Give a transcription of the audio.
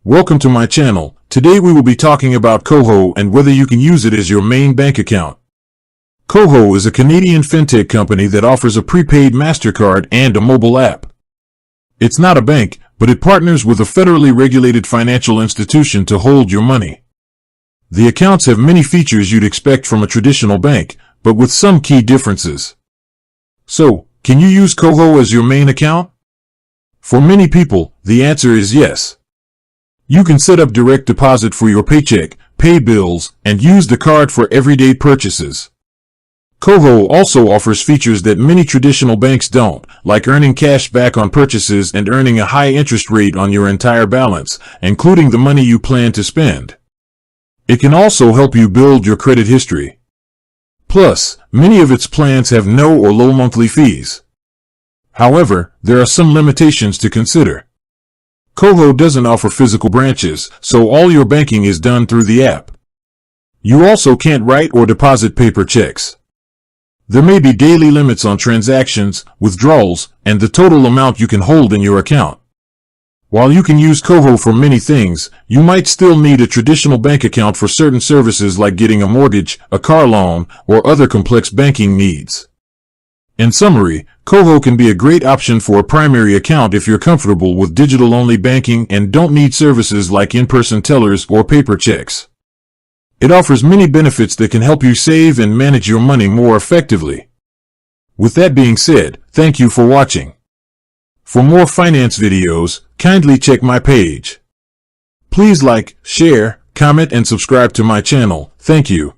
Welcome to my channel. Today we will be talking about Koho and whether you can use it as your main bank account. Koho is a Canadian fintech company that offers a prepaid MasterCard and a mobile app. It's not a bank, but it partners with a federally regulated financial institution to hold your money. The accounts have many features you'd expect from a traditional bank, but with some key differences. So, can you use Koho as your main account? For many people, the answer is yes. You can set up direct deposit for your paycheck, pay bills, and use the card for everyday purchases. Koho also offers features that many traditional banks don't, like earning cash back on purchases and earning a high interest rate on your entire balance, including the money you plan to spend. It can also help you build your credit history. Plus, many of its plans have no or low monthly fees. However, there are some limitations to consider. Koho doesn't offer physical branches, so all your banking is done through the app. You also can't write or deposit paper checks. There may be daily limits on transactions, withdrawals, and the total amount you can hold in your account. While you can use Koho for many things, you might still need a traditional bank account for certain services like getting a mortgage, a car loan, or other complex banking needs. In summary, Koho can be a great option for a primary account if you're comfortable with digital-only banking and don't need services like in-person tellers or paper checks. It offers many benefits that can help you save and manage your money more effectively. With that being said, thank you for watching. For more finance videos, kindly check my page. Please like, share, comment, and subscribe to my channel. Thank you.